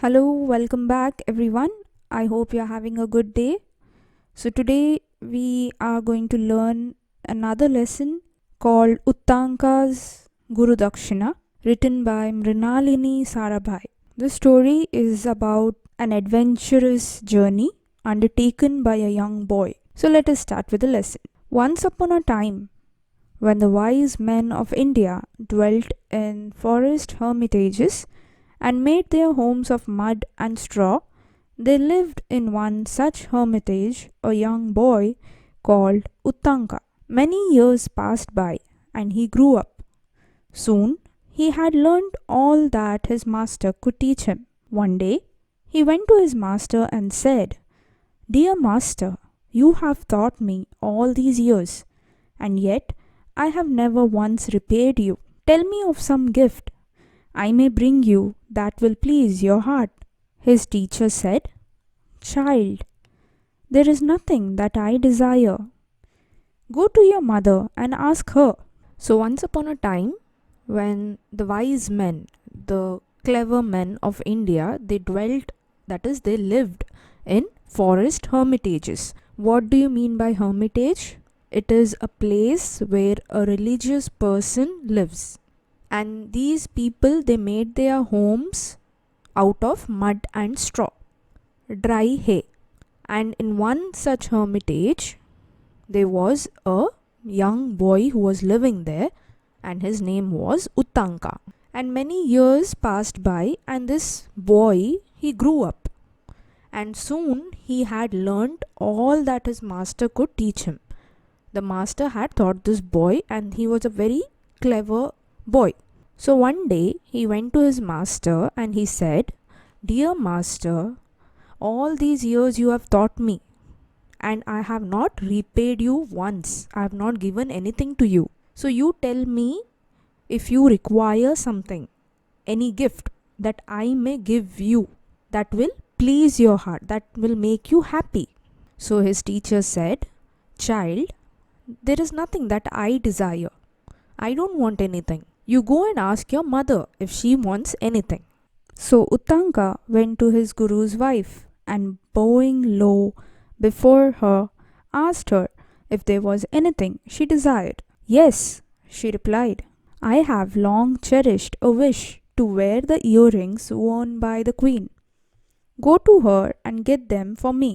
Hello, welcome back everyone. I hope you're having a good day. So, today we are going to learn another lesson called Uttanka's Gurudakshina, written by Mrinalini Sarabhai. The story is about an adventurous journey undertaken by a young boy. So, let us start with the lesson. Once upon a time, when the wise men of India dwelt in forest hermitages and made their homes of mud and straw, there lived in one such hermitage a young boy called Uttanka. Many years passed by, and he grew up. Soon he had learned all that his master could teach him. One day he went to his master and said, "Dear master, you have taught me all these years, and yet I have never once repaid you. Tell me of some gift I may bring you that will please your heart." His teacher said, "Child, there is nothing that I desire. Go to your mother and ask her." So, once upon a time, when the wise men, the clever men of India, they dwelt, that is, they lived in forest hermitages. What do you mean by hermitage? It is a place where a religious person lives. And these people, they made their homes out of mud and straw, dry hay. And in one such hermitage, there was a young boy who was living there, and his name was Uttanka. And many years passed by, and this boy, he grew up. And soon he had learnt all that his master could teach him. The master had taught this boy, and he was a very clever boy. So one day he went to his master and he said, "Dear master, all these years you have taught me, and I have not repaid you once. I have not given anything to you. So you tell me if you require something, any gift that I may give you that will please your heart, that will make you happy." So his teacher said, "Child, there is nothing that I desire. I don't want anything. You go and ask your mother if she wants anything." So Uttanka went to his guru's wife and, bowing low before her, asked her if there was anything she desired. "Yes," she replied. "I have long cherished a wish to wear the earrings worn by the queen. Go to her and get them for me.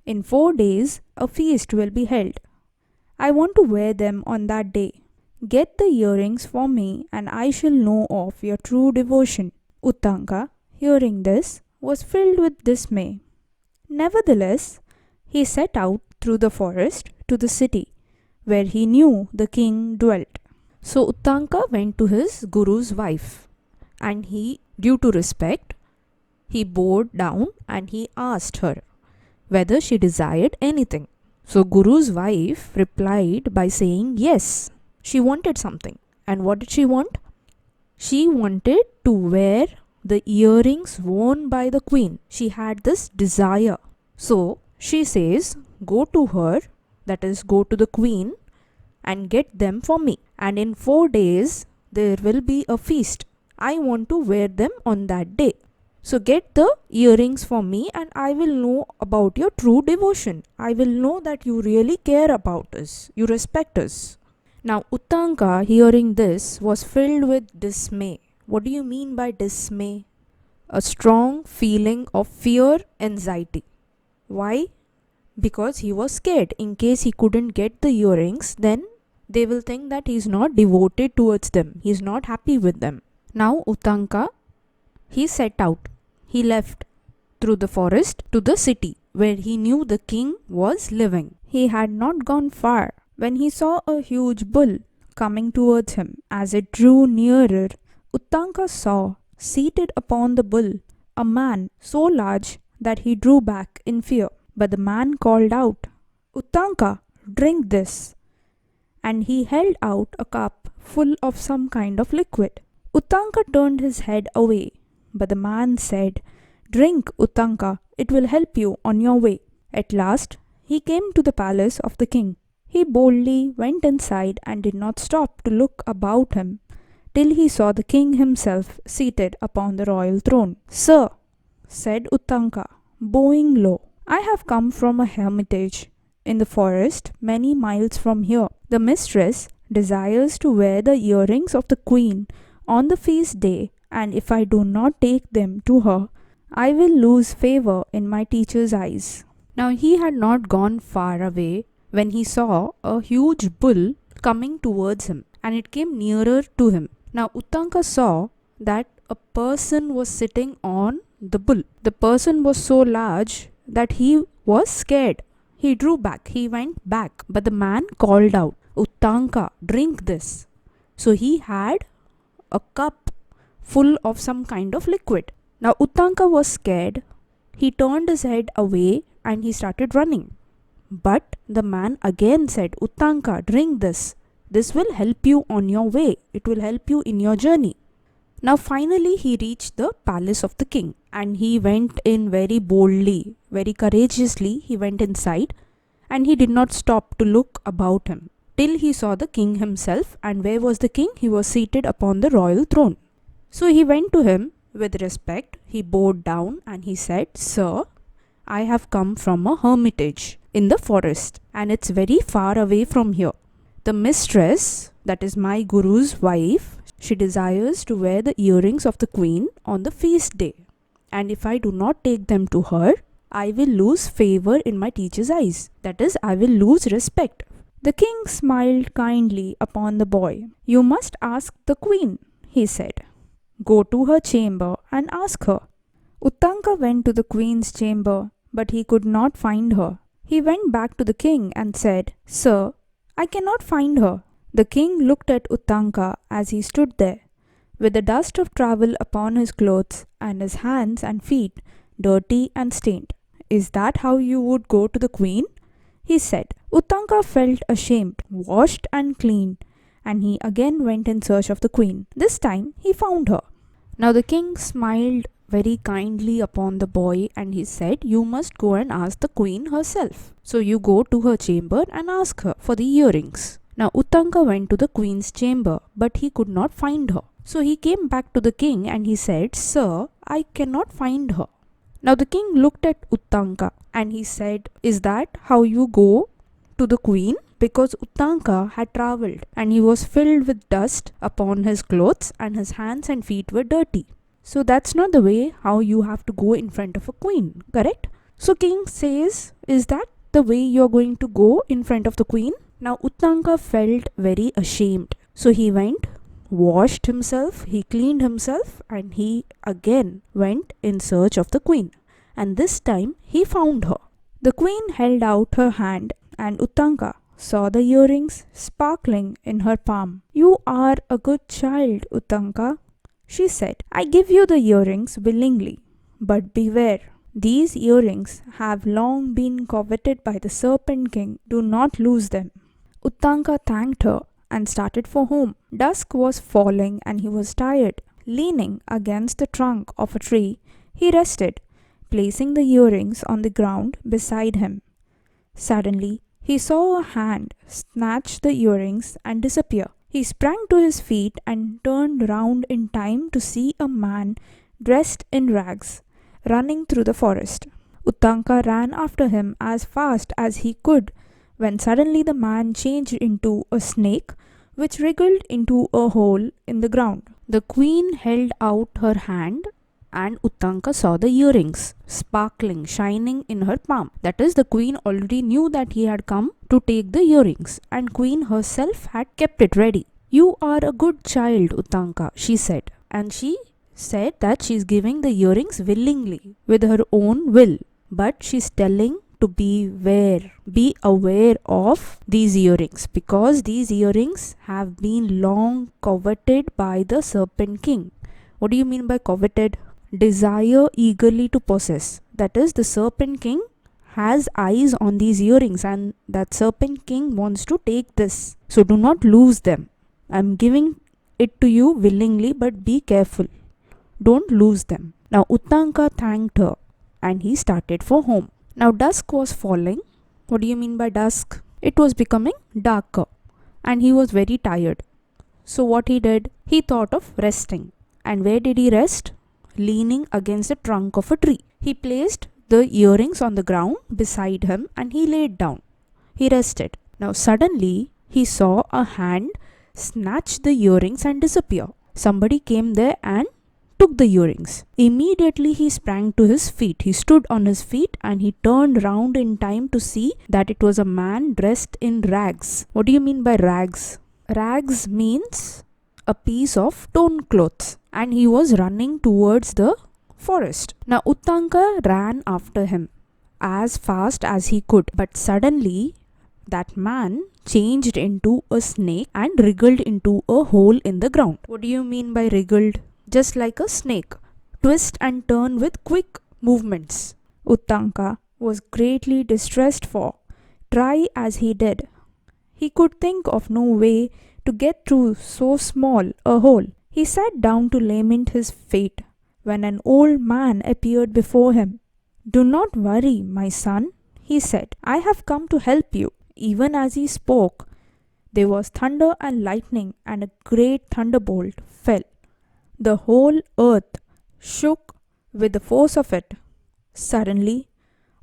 In 4 days a feast will be held. I want to wear them on that day. Get the earrings for me, and I shall know of your true devotion." Uttanka, hearing this, was filled with dismay. Nevertheless, he set out through the forest to the city, where he knew the king dwelt. So Uttanka went to his guru's wife, and he, due to respect, he bowed down and he asked her whether she desired anything. So Guru's wife replied by saying yes, she wanted something. And what did she want? She wanted to wear the earrings worn by the queen. She had this desire. So she says, "Go to her, that is, go to the queen, and get them for me. And in 4 days there will be a feast. I want to wear them on that day. So get the earrings for me, and I will know about your true devotion. I will know that you really care about us, you respect us." Now Uttanka, hearing this, was filled with dismay. What do you mean by dismay? A strong feeling of fear, anxiety. Why? Because he was scared. In case he couldn't get the earrings, then they will think that he is not devoted towards them. He is not happy with them. Now Uttanka, he set out. He left through the forest to the city, where he knew the king was living. He had not gone far when he saw a huge bull coming towards him. As it drew nearer, Uttanka saw, seated upon the bull, a man so large that he drew back in fear. But the man called out, "Uttanka, drink this." And he held out a cup full of some kind of liquid. Uttanka turned his head away, but the man said, "Drink, Uttanka, it will help you on your way." At last he came to the palace of the king. He boldly went inside and did not stop to look about him till he saw the king himself seated upon the royal throne. "Sir," said Uttanka, bowing low. I have come from a hermitage in the forest many miles from here. The mistress desires to wear the earrings of the queen on the feast day, and if I do not take them to her, I will lose favor in my teacher's eyes. Now he had not gone far away when he saw a huge bull coming towards him, and it came nearer to him. Now Uttanka saw that a person was sitting on the bull. The person was so large that he was scared. He drew back, he went back, but the man called out, Uttanka, drink this. So he had a cup full of some kind of liquid. Now Uttanka was scared. He turned his head away and he started running. But the man again said, Uttanka, drink this. This will help you on your way. It will help you in your journey. Now finally he reached the palace of the king, and he went in very boldly, very courageously. He went inside and he did not stop to look about him till he saw the king himself. And where was the king? He was seated upon the royal throne. So he went to him with respect. He bowed down and he said, Sir, I have come from a hermitage in the forest, and it's very far away from here. The mistress, that is my guru's wife, she desires to wear the earrings of the queen on the feast day, and if I do not take them to her, I will lose favor in my teacher's eyes. That is, I will lose respect. The king smiled kindly upon the boy. You must ask the queen, he said. Go to her chamber and ask her. Uttanka went to the queen's chamber, but he could not find her. He went back to the king and said, Sir, I cannot find her. The king looked at Uttanka as he stood there, with the dust of travel upon his clothes and his hands and feet dirty and stained. Is that how you would go to the queen? He said. Uttanka felt ashamed, washed and cleaned, and he again went in search of the queen. This time he found her. Now the king smiled very kindly upon the boy and he said, You must go and ask the queen herself. So you go to her chamber and ask her for the earrings. Now Uttanka went to the queen's chamber, but he could not find her. So he came back to the king and he said, Sir, I cannot find her. Now the king looked at Uttanka and he said, Is that how you go to the queen? Because Uttanka had travelled and he was filled with dust upon his clothes and his hands and feet were dirty. So that's not the way how you have to go in front of a queen, correct? So king says, Is that the way you're going to go in front of the queen? Now Uttanka felt very ashamed. So he went, washed himself, he cleaned himself, and he again went in search of the queen. And this time he found her. The queen held out her hand and Uttanka saw the earrings sparkling in her palm. You are a good child, Uttanka, she said. I give you the earrings willingly, but beware. These earrings have long been coveted by the serpent king. Do not lose them. Uttanka thanked her and started for home. Dusk was falling and he was tired. Leaning against the trunk of a tree, he rested, placing the earrings on the ground beside him. Suddenly, he saw a hand snatch the earrings and disappear. He sprang to his feet and turned round in time to see a man dressed in rags running through the forest. Uttanka ran after him as fast as he could, when suddenly the man changed into a snake which wriggled into a hole in the ground. The queen held out her hand and Uttanka saw the earrings sparkling, shining in her palm. That is, the queen already knew that he had come to take the earrings, and queen herself had kept it ready. You are a good child, Uttanka, she said. And she said that she is giving the earrings willingly, with her own will. But she is telling to be aware of these earrings, because these earrings have been long coveted by the serpent king. What do you mean by coveted? Desire eagerly to possess. That is, the serpent king has eyes on these earrings and that serpent king wants to take this. So do not lose them. I am giving it to you willingly, but be careful. Don't lose them. Now Uttanka thanked her and he started for home. Now dusk was falling. What do you mean by dusk? It was becoming darker and he was very tired. So what he did? He thought of resting. And where did he rest? leaning against the trunk of a tree. He placed the earrings on the ground beside him and he laid down. He rested. Now suddenly he saw a hand snatch the earrings and disappear. Somebody came there and took the earrings. Immediately he sprang to his feet. He stood on his feet and he turned round in time to see that it was a man dressed in rags. What do you mean by rags? Rags means a piece of torn clothes, and he was running towards the forest. Now Uttanka ran after him as fast as he could, but suddenly that man changed into a snake and wriggled into a hole in the ground. What do you mean by wriggled? Just like a snake, twist and turn with quick movements. Uttanka was greatly distressed, for try as he did, he could think of no way to get through so small a hole. He sat down to lament his fate when an old man appeared before him. "Do not worry, my son," he said. "I have come to help you." Even as he spoke, there was thunder and lightning, and a great thunderbolt fell. The whole earth shook with the force of it. Suddenly,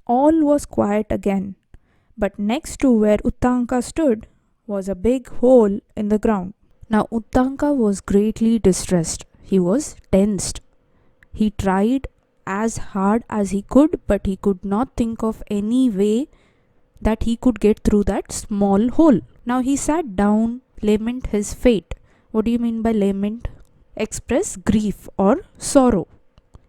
all was quiet again, but next to where Uttanka stood was a big hole in the ground. Now Uttanka was greatly distressed. He was tensed. He tried as hard as he could, but he could not think of any way that he could get through that small hole. Now he sat down, lament his fate. What do you mean by lament? Express grief or sorrow.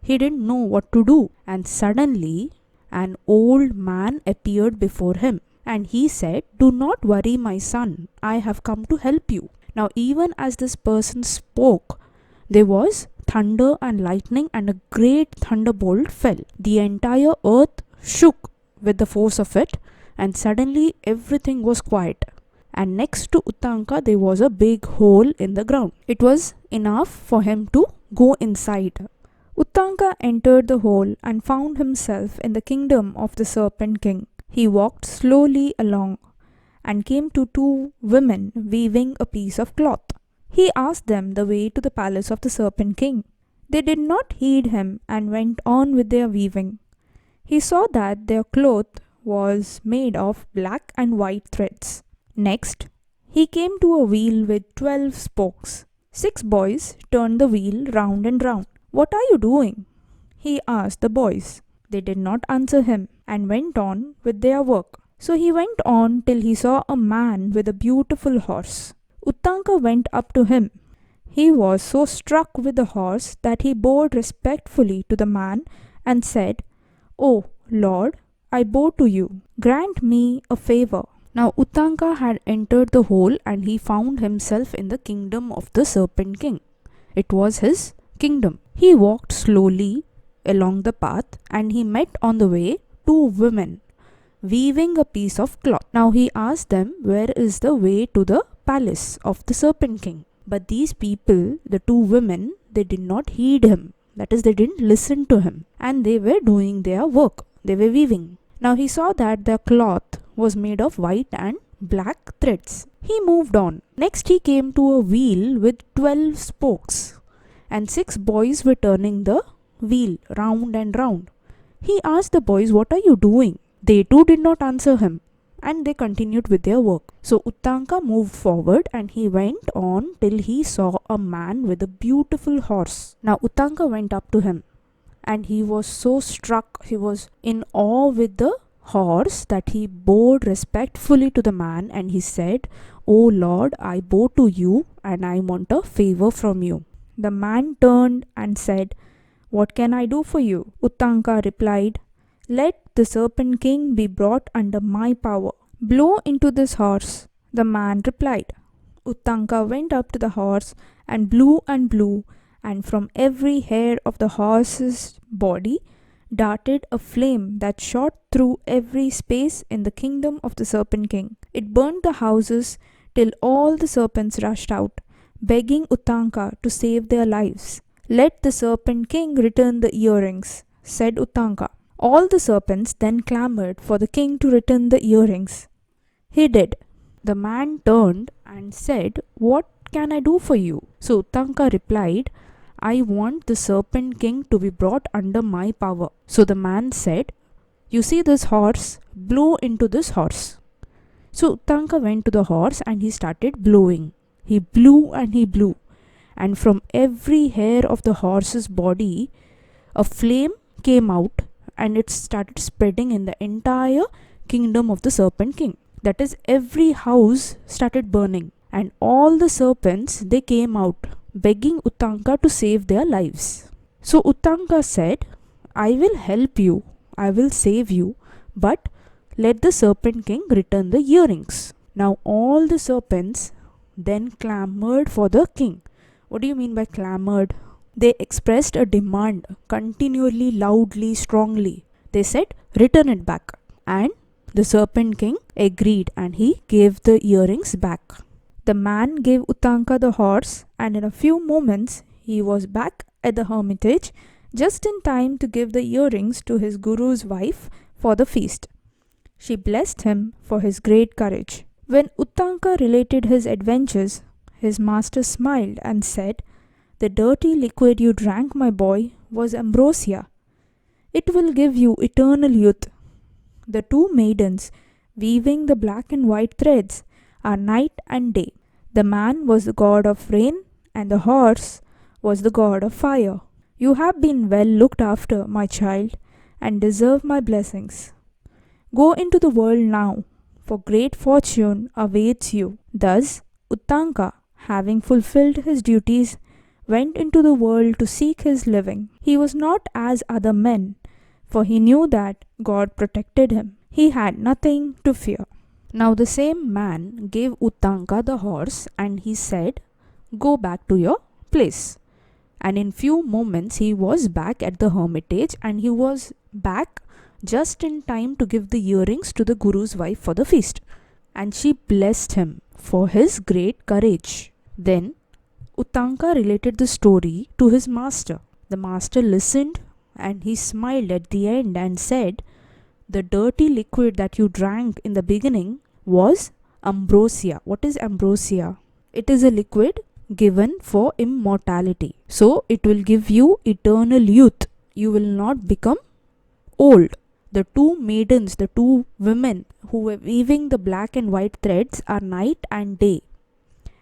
He didn't know what to do, and suddenly an old man appeared before him, and he said, "Do not worry, my son, I have come to help you." Now even as this person spoke, there was thunder and lightning, and a great thunderbolt fell. The entire earth shook with the force of it, and suddenly everything was quiet. And next to Uttanka there was a big hole in the ground. It was enough for him to go inside. Uttanka entered the hole and found himself in the kingdom of the Serpent King. He walked slowly along and came to two women weaving a piece of cloth. He asked them the way to the palace of the Serpent King. They did not heed him and went on with their weaving. He saw that their cloth was made of black and white threads. Next, he came to a wheel with 12 spokes. 6 boys turned the wheel round and round. "What are you doing?" he asked the boys. They did not answer him and went on with their work. So he went on till he saw a man with a beautiful horse. Uttanka went up to him. He was so struck with the horse that he bowed respectfully to the man and said, "Oh Lord, I bow to you. Grant me a favor." Now Uttanka had entered the hole and he found himself in the kingdom of the Serpent King. It was his kingdom. He walked slowly along the path and he met on the way 2 women weaving a piece of cloth. Now he asked them, "Where is the way to the palace of the Serpent King?" But these people, the 2 women, they did not heed him. That is, they didn't listen to him, and they were doing their work. They were weaving. Now he saw that their cloth was made of white and black threads. He moved on. Next he came to a wheel with 12 spokes, and 6 boys were turning the wheel round and round. He asked the boys, "What are you doing?" They too did not answer him, and they continued with their work. So Uttanka moved forward and he went on till he saw a man with a beautiful horse. Now Uttanka went up to him and he was so struck, he was in awe with the horse, that he bowed respectfully to the man and he said, "Oh Lord, I bow to you and I want a favor from you." The man turned and said, "What can I do for you?" Uttanka replied, "Let the Serpent King be brought under my power." "Blow into this horse," the man replied. Uttanka went up to the horse and blew, and from every hair of the horse's body darted a flame that shot through every space in the kingdom of the Serpent King. It burned the houses till all the serpents rushed out, begging Uttanka to save their lives. "Let the Serpent King return the earrings," said Uttanka. All the serpents then clamored for the king to return the earrings. He did. The man turned and said, "What can I do for you?" So Uttanka replied, I want the serpent king to be brought under my power. So the man said, you see this horse? Blow into this horse. So Uttanka went to the horse and he started blowing. He blew and he blew. And from every hair of the horse's body, a flame came out and it started spreading in the entire kingdom of the serpent king. That is, every house started burning. And all the serpents, they came out begging Uttanka to save their lives. So Uttanka said, I will help you, I will save you, but let the serpent king return the earrings. Now all the serpents then clamored for the king. What do you mean by clamored? They expressed a demand continually, loudly, strongly. They said, return it back. And the serpent king agreed and he gave the earrings back. The man gave Uttanka the horse, and in a few moments he was back at the hermitage just in time to give the earrings to his guru's wife for the feast. She blessed him for his great courage. When Uttanka related his adventures, his master smiled and said, the dirty liquid you drank, my boy, was ambrosia. It will give you eternal youth. The two maidens, weaving the black and white threads, are night and day. The man was the god of rain, and the horse was the god of fire. You have been well looked after, my child, and deserve my blessings. Go into the world now, for great fortune awaits you. Thus, Uttanka, having fulfilled his duties, went into the world to seek his living. He was not as other men, for he knew that God protected him. He had nothing to fear. Now the same man gave Uttanka the horse and he said, go back to your place. And in few moments he was back at the hermitage, and he was back just in time to give the earrings to the guru's wife for the feast. And she blessed him for his great courage. Then Uttanka related the story to his master. The master listened and he smiled at the end and said, the dirty liquid that you drank in the beginning was ambrosia. What is ambrosia? It is a liquid given for immortality. So it will give you eternal youth. You will not become old. The two maidens, the two women who were weaving the black and white threads are night and day.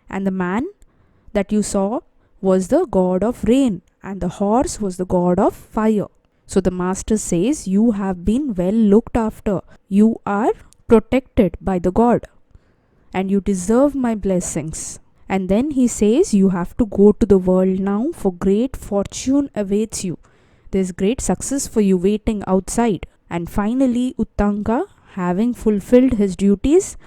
And the man that you saw was the god of rain, and the horse was the god of fire. So the master says, you have been well looked after. You are protected by the God, and you deserve my blessings. And then he says, you have to go to the world now, for great fortune awaits you. There's great success for you waiting outside. And finally, Uttanka, having fulfilled his duties,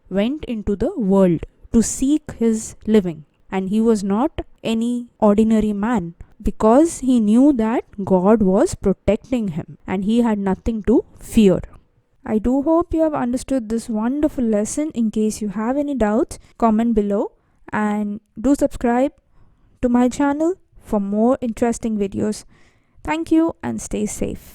went into the world to seek his living. And he was not any ordinary man, because he knew that God was protecting him and he had nothing to fear. I do hope you have understood this wonderful lesson. In case you have any doubts, comment below, and do subscribe to my channel for more interesting videos. Thank you and stay safe.